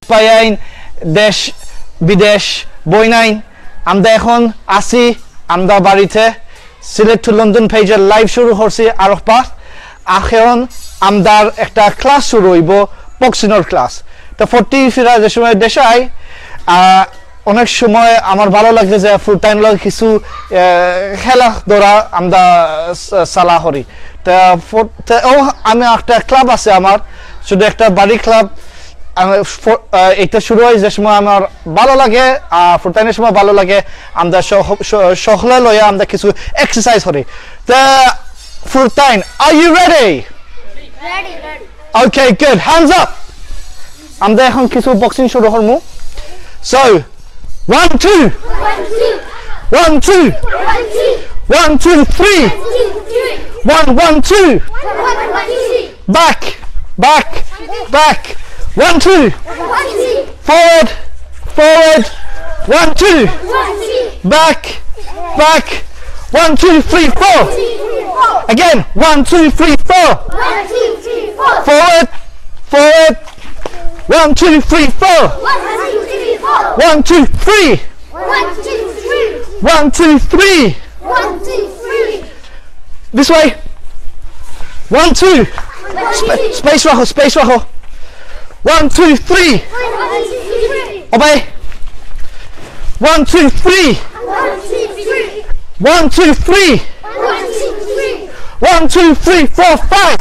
Pine দেশ বিদেশ বইনাইন আমরা এখন আসি আমরা বাড়িতে সিলেট টু লন্ডন পেজের লাইভ শুরু হচ্ছে আরোপা এখন আমদার একটা ক্লাস শুরু হইব বক্সিংয়ের ক্লাস তো 40 ফিরা যে সময় দেশাই অনেক সময় আমার ভালো লাগে যে ফুল টাইম লগ কিছু খেলা ধরা আমরা সালা করি তা আমি একটা ক্লাব আছে আমার শুধু একটা বাড়ি ক্লাব এটা শুরু হয় যে সময় আমার ভালো লাগে ফুল টাইমের সময় ভালো লাগে আমরা সকলে লইয়া আমরা কিছু এক্সারসাইজ করি তা full time are you ready okay good hands up আমরা এখন কিছু বক্সিং শুরু করব so 1 2 1 2 1 2 3 1 1 2 back back back 1 2 forward forward 1 2 back back 1 2 3 4 again 1 2 3 4 forward forward 1 2 3 4 1 2 3 1 2 3 this way 1 2 space raho 1 2 3 obey 1 2 3 1 2 3 1 2 3 4 5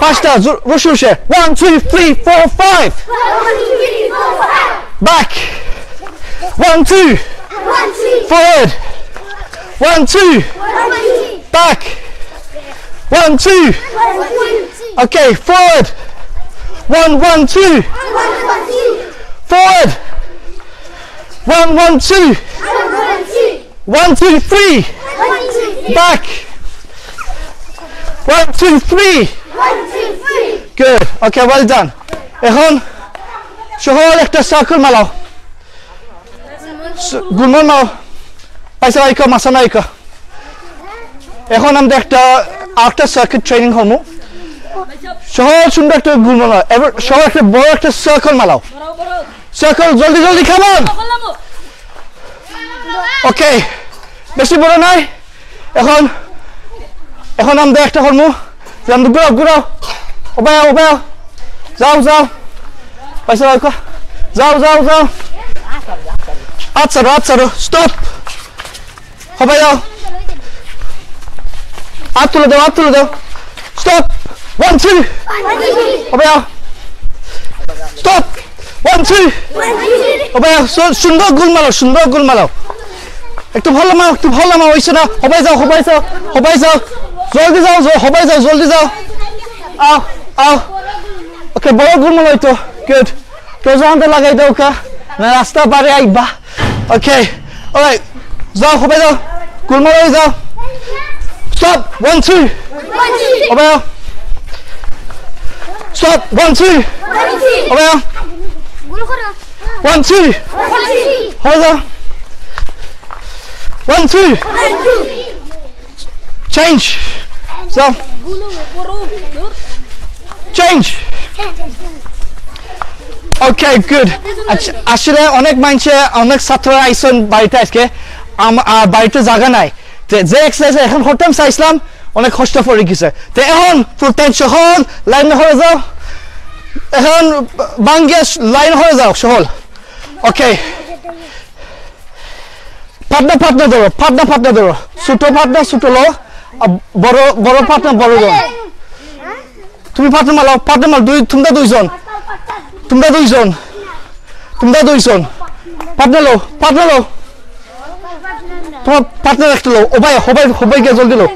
faster rush 1 2 3 4 5 back 1 2 forward 1 2 back 1 2 okay forward 1 1 2 forward 1 1 2 1 2 3 back 1 2 3 good okay well done এখন শহর একটা circle মালাও গুলমন মাও পয়সা আইকা মাসানা আইকা এখন আমরা একটা সার্কিট ট্রেনিং হমু শহর সুন্দর একটা গুলমন এবার শহর একটা বড় একটা সার্কেল মালাও সার্কেল জলদি জলদি খামান ওকে বেশি বড় নাই এখন আমরা একটা হমু আমরা ঘুরাও ওবাও যাও পয়সা আইকা যাও আচ্ছা স্টপ হবে যাও হাত তুলে দাও স্টপ 1 2 হবে যাও স্টপ 1 2 হবে যাও সুন্দর গোল মারো একটু ভালো মারো হইছে না হবে যাও জলদি যাও আও ওকে বড় গোল মারো তো গুড তোজানতে লাগাই দাও কা না রাস্তা পারে আইবা ওকে অলরাইট যাও হবে যাও গোল মারো যাও stop 1 2 হবে যাও stop 1 2 হবে যাও গোল করো 1 2 হবে যাও 1 2 change যাও change okay good আসলে অনেক মানুষে অনেক ছাত্র আইসন বাড়িতে আজকে বাড়িতে জায়গা নাই যে এক্সারসাইজ এখন করতাম চাইছিলাম অনেক কষ্ট পড়ে গেছে তো এখন ফুল টাইম সহল লাইন হয়ে যাও এখন বাঙ্গে লাইন হয়ে যাও সহল ওকে পার্টনার ধরো ছোট পার্টনার লো বড় পার্টনার বড় জন তুমি পার্টনার মাল তোমরা দুইজন পার্টনার লো তোমার পার্টনার একটা লো হবাই গে জলদি লো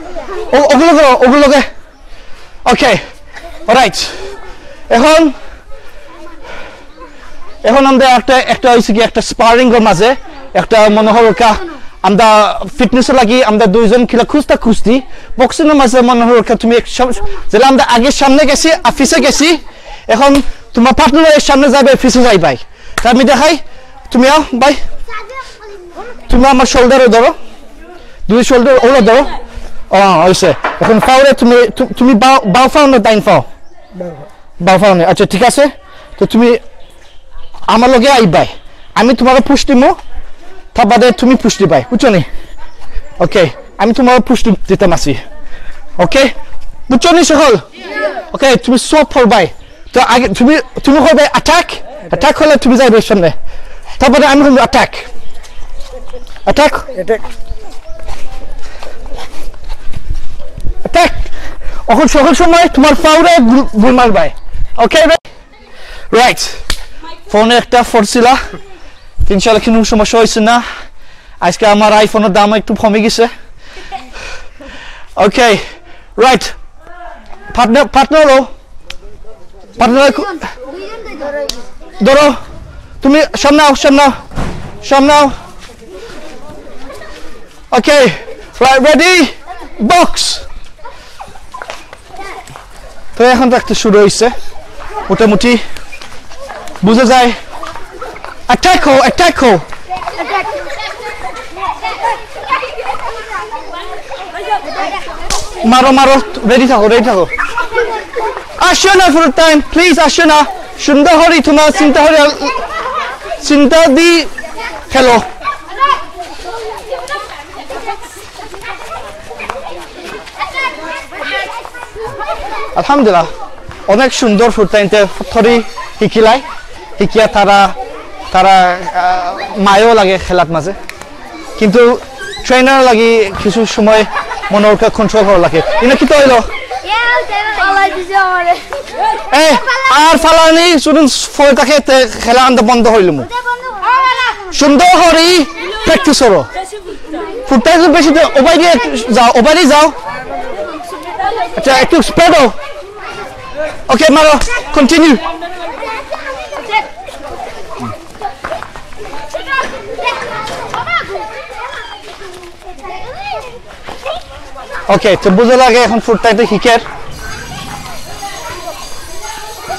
ওগুলোকে ওকে অলরাইট এখন আমরা একটা হইছে কি একটা স্পারিং এর মাঝে একটা মনোহরকা আমরা ফিটনেস লাগি আমরা দুইজন খেলা খুঁজতি বক্সিং এর মাঝে মনোহরকা তুমি যেটা আমরা আগে সামনে গেছি অফিসে গেছি এখন তোমার পার্টনারের সামনে যাবে অফিসে যাই ভাই আমি দেখাই তুমি আও ভাই তুমি আমার শোল্ডারে ধরো দুই শোল্ডার ওগুলো ধরো হয়েছে এখন ফাউলে তুমি বাও ফাও না ডাইন ফাও বাও ফাও না আচ্ছা ঠিক আছে তো তুমি আমার লগে আইবাই আমি তোমার পুশ দিমু তার বাদে তুমি পুশ দিবাই বুঝছো নি ওকে আমি তোমার পুশ দিতাম আসি ওকে বুঝছো নি সকল ওকে তুমি সব করবাই তো আগে তুমি করবে অ্যাটাক হলে তুমি যাইবে সামনে তারপরে আমি করব অ্যাটাক এখন সকল সময় তোমার পাউরে গুল মারবাই ওকে রাইট ফোনে একটা ফোরছিলা ইনশাআল্লাহ কোনো সমস্যা হইছে না আজকে আমার আইফোনের দাম একটু কমে গেছে ওকে রাইট পার্টনার ধরো তুমি সামনে ওকে রাইট রেডি বক্স তো এখন একটা শুরু হইছে মোটামুটি বুঝা যায় অ্যাটাক হো মারো রেডি থাকো আসো না ফর টাইম প্লিজ আসো না সুন্দর হরি তোমার চিন্তা দি খেলো আলহামদুলিল্লাহ অনেক সুন্দর ফুটটাইনতে থরি শিকিয়া তারা মায়ও লাগে খেলার মাঝে কিন্তু ট্রেনার লাগি কিছু সময় মনের কন্ট্রোল করা লাগে কিন্তু কি তো হইলো আর ফালানি স্টুডেন্টস ফলে তাকে খেলা আনতে বন্ধ হইল সুন্দর হরি প্র্যাকটিস করো ফুটটাই বেশি ওবাইরে যাও আচ্ছা একটু স্প্রেড হো ওকে মারো কন্টিনিউ ওকে তো বুঝে লাগে এখন ফুটটাইতে হিকের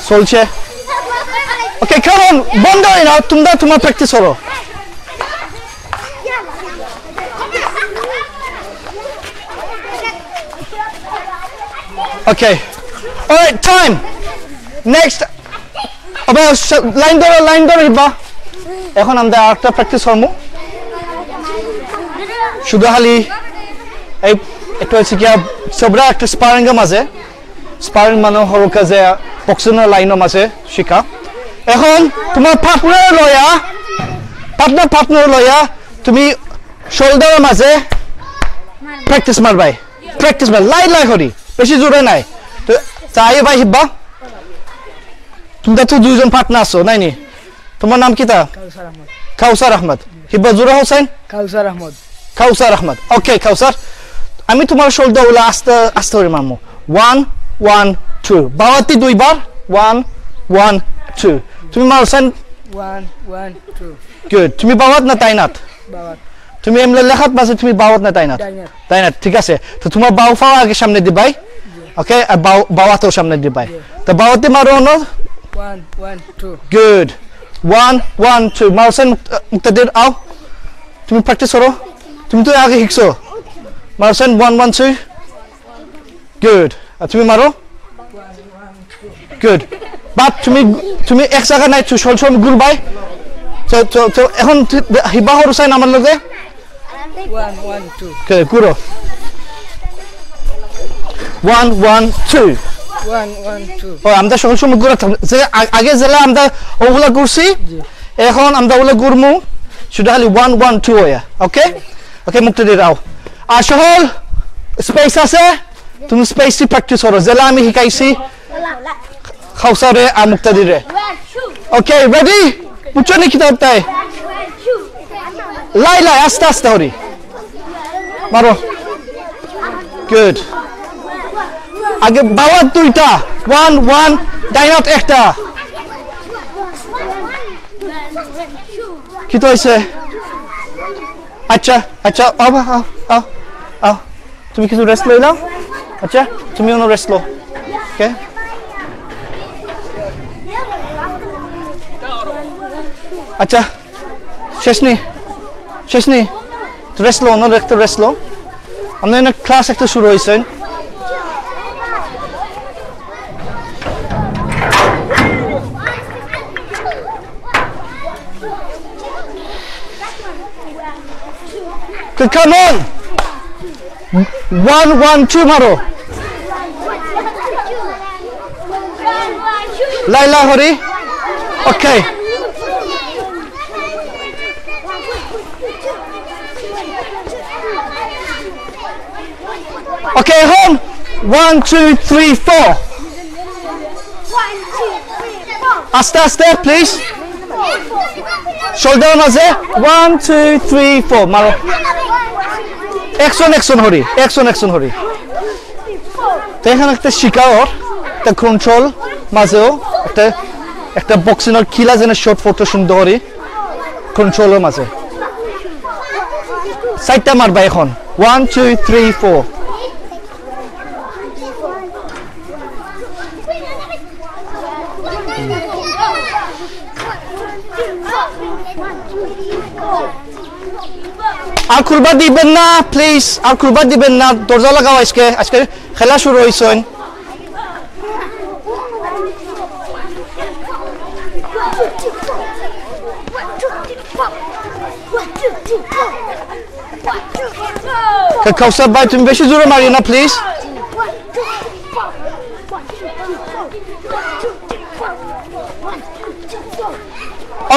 চলছে ওকে কারণ বন্ধ হয় না তোমার প্র্যাকটিস করো okay alright time next line ধরো হিবা এখন আমরা আরেকটা প্র্যাকটিস করবো শুধু খালি এই এটা হচ্ছে কি সবরা একটা স্পারিং মাঝে স্পারিং মানে হল কাজে বক্সিংয়ের লাইনের মাঝে শিখা এখন তোমার পার্টনার লয়া তুমি শোল্ডারের মাঝে প্র্যাকটিস মারবাই লাই করি বেশি জোরে নাই তো চাই ভাই হিব্বা তোমরা তো দুইজন পার্টনার আছো নাইনি তোমার নাম কি তা কাউসার আহমদ হিব্বা জোরা হোসেন কাউসার আহমদ ওকে কাউসার আমি তোমার শোল্ডার ওলা আস্তে করে মারমু 1 1 2 বাওয়াতি দুইবার 1 1 2 তুমি মারছেন 1 1 2 গুড তুমি বাওয়াত না তাইনাত বাওয়াত তুমি এমলে লেখাত বাসে তুমি বাওয়াত না তাইনাত ঠিক আছে তো তোমার বাও ফাও আগে সামনে দিবাই ওকে আর বাওয়াতও সামনে দিবাই তো বাওয়াতি মারো না 1 1 2 গুড 1 1 2 মারছেন মুক্তাদির আও তুমি প্র্যাকটিস করো তুমি তো আগে শিখছো মারছেন 1 1 2 গুড আর তুমি মারো গুড বাট তুমি এক জায়গা নাই সব ঘুরবাই তো এখন হিবা হরসাইন আমার লগে 1 1 2 ওকে ঘুরো 1 1 2 1 1 2 ও আমরা সব সময় ঘুরতাম যে আগে জেলা আমরা ওগুলা ঘুরছি এখন আমরা ওগুলা ঘুরমু শুধু খালি 1 1 2 হয় ওকে ওকে মুক্তাদির আও আর সহল স্পেস আছে তুমি স্পেসি প্র্যাকটিস করো জেলা আমি শিখাইছি খাউসারে আর মুক্তাদিরে ওকে রেডি বুঝছো নি কিতাব তাই লাই আস্তে হরি মারো গুড আগে বাওয়াত দুইটা 1 1 ডাইনাত একটা কি তো হইছে আচ্ছা আও তুমি কিছু রেস্ট লই নাও আচ্ছা তুমি অন্য রেস্ট লো ওকে আচ্ছা শেষ নি রেস্ট লো অন্য একটা রেস্ট লো আমাদের ক্লাস একটা শুরু হয়েছে Good, come on. 1, 1, 2 maro. Laila hori. Okay. Okay, home. 1, 2, 3, 4. Aste, please. Shoulder maze. 1, 2, 3, 4. Maro. Action hori. Action hori. Tekhana ekta shikaor, ekta control mazeo, ekta boxing or kila jene short photo sundori. Controller maze. Side ta marba ekhon. 1, 2, 3, 4. আর খুলবা দিবেন না please আর খুলবা দিবেন না দরজা লাগাও আজকে খেলা শুরু হইছে কাউসার ভাই তুমি বেশি জোরে মারিও না please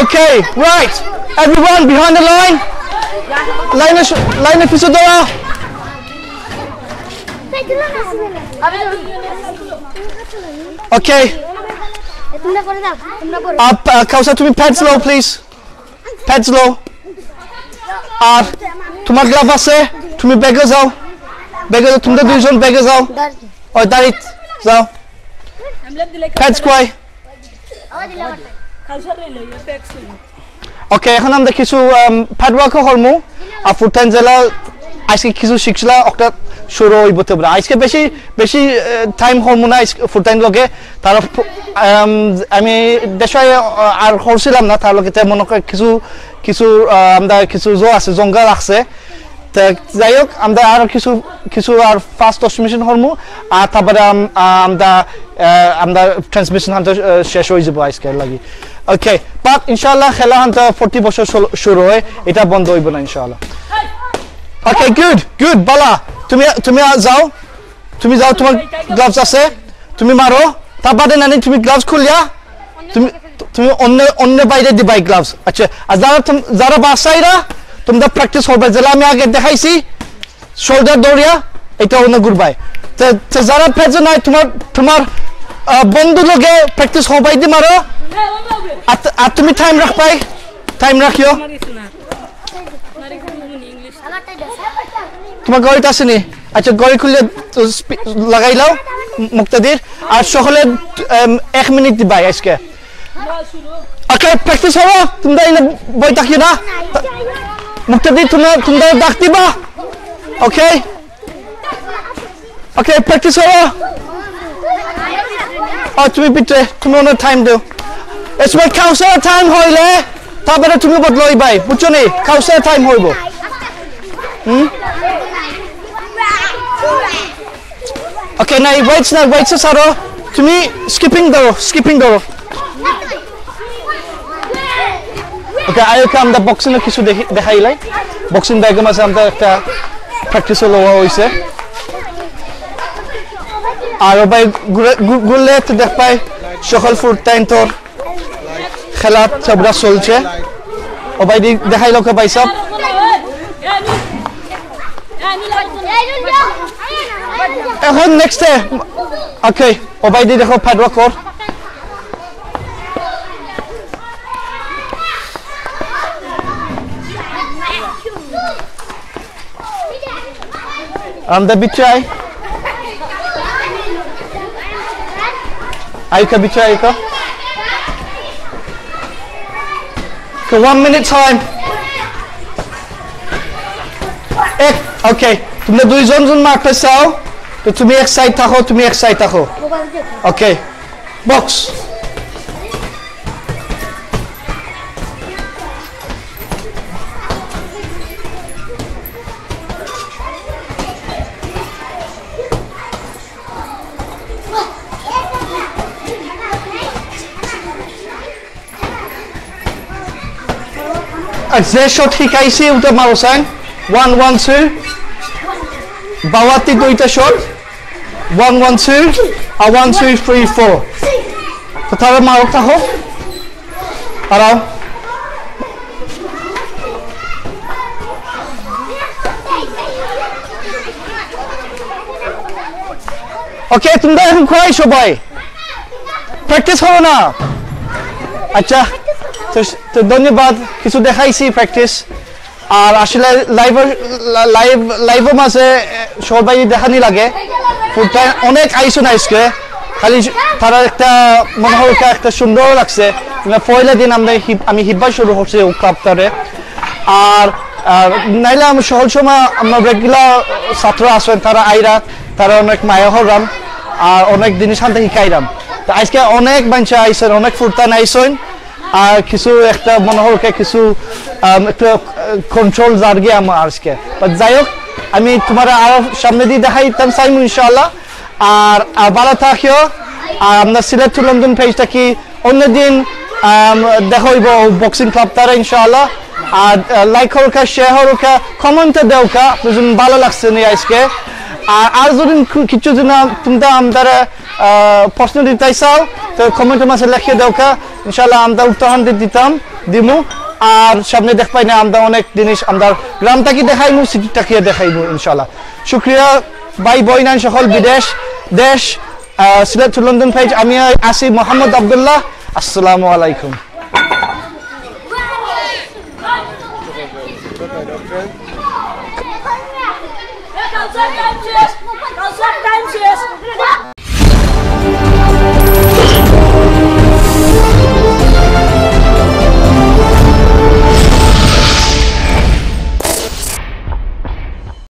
Okay, right. Everyone behind the line. Line piece dora. Okay. Up, Kausa, tumi pads low, please. Pads low. Ar, tumar glove ase. Tumi beggar jao. Beggar, tumda duijon beggar jao. Or darit jao. Pads kwai. Okay, এখন আমরা কিছু প্যাডওয়ার্ক করমু আর ফুটান জেলা আজকে কিছু শিখলা একটা শুরু হইব তোমরা আজকে বেশি টাইম করমু না ফুটান লগে তার আমি দেশায় আর করছিলাম না তার লগে মনে করে কিছু আমরা কিছু জো আছে জঙ্গা রাখছে যাই হোক আমরা আর কিছু আর ফাস্ট ট্রান্সমিশন করমু আর তারপরে আমরা ট্রান্সমিশন শেষ হয়ে যাব আজকে লাগি Okay, but inshallah খেলা হান্তা 40 বছর শুরু হয় এটা বন্ধ হইব না ইনশাআল্লাহ Okay, good বালা তুমি যাও তোমার গ্লাভস আছে তুমি মারো তারপরে নানি তুমি গ্লাভস খুলিয়া তুমি অন্য বাইরে দিবাই গ্লাভস আচ্ছা আর যারা বাসাইরা তোমরা প্র্যাকটিস হবে যেটা আমি আগে দেখাইছি শোল্ডার দৌড়িয়া এটা অন্য গুরবাই তো যারা ফেজে নাই তোমার বন্ধু লগে প্র্যাকটিস হবাই দি মারো আর তুমি টাইম রাখিও তোমার গড়িটা আসেনি আচ্ছা গড়ি খুললে লাগাই লাও মুক্তাদির আর সকলে 1 মিনিট দিবাই আজকে ওকে প্র্যাকটিস হবো তোমরা এনে বই থাকিও না মুক্তাদির তোমরা ডাক দিবা ওকে প্র্যাকটিস হবো তুমি পিটে তুমি অনেক টাইম দিও It's my Kausa time hoile. Tabere tumi bodloi bai. Bucho ni Kausa time hoibo. Okay, now wait saro. Tumi skipping doro. Okay, ayo ka amda boxing na kisu dekhai lai. Boxing bag ma amda ekta practice holo hoise. Aro bai gulle te dekh pai সকল food time তোর খেলা সবরা চলছে ও ভাই দেখাই লোকে ভাই সব এখন নেক্সট ওকে ও ভাই দেখো ফাইডওয়ার্ক কর আমদা বিচাই আইকা বিচাই আইকা Okay, 1 minute time. Okay. তোমরা দুইজন মারতে চাও তো তুমি এক সাইড থাকো Okay. Box. যে শট শিকাইছি ওটা মারছেন 1 1 2 বাওয়াতি দুইটা শট 1 1 2 আর 1 2 3 4 তো তাহলে মারক থাকো আরাম ওকে তোমরা এখন খোয়াই সবাই প্র্যাকটিস করো না আচ্ছা তো ধন্যবাদ কিছু দেখাইছি প্র্যাকটিস আর আসলে লাইভের মাঝে সবাই দেখানি লাগে অনেক আইসন আইসকে খালি তারা একটা মনে হয় একটা সুন্দর লাগছে পয়লা দিন আমি হিব্বা শুরু করছি ক্লাবটারে আর নাইলে আমি সহজ সময় আমার রেগুলার ছাত্র আসেন তারা আইরা তারা অনেক মায়া হরাম আর অনেক জিনিস আনতে শিখাইরাম তো আজকে অনেক মানুষ আইসেন অনেক ফুরতান আইসেন আর কিছু একটা মনে হয় কিছু একটা কন্ট্রোল জার্গে আমার আজকে যাই হোক আমি তোমার আরো সামনে দিয়ে দেখাইতাম চাইমু ইনশাআল্লাহ আর ভালো থাকিও আর আপনার সিলেট টু লন্ডন পেজটা কি অন্যদিন দেখাইব বক্সিং ক্লাব তারা ইনশাআল্লাহ আর লাইক হোকা শেয়ার হোকা কমেন্টে দেওকা যদি ভালো লাগছে নি আজকে আর যদি কিছু দিন তোমরা আমাদের প্রশ্ন দিতে চাও তো কমেন্টের মাঝে লিখে দেওকা ইনশাআল্লাহ আমরা উত্তর দিতাম দিমু আর সামনে দেখ পাই না আমরা অনেক জিনিস আমরা গ্রামটাকে দেখাইমু সিটিটাকে দেখাইমু ইনশাআল্লাহ শুকরিয়া ভাই বইনান সকল বিদেশ দেশ সিলেট টু লন্ডন পেজ আমি আসি মোহাম্মদ আব্দুল্লাহ আসসালামু আলাইকুম Kau set time cheers.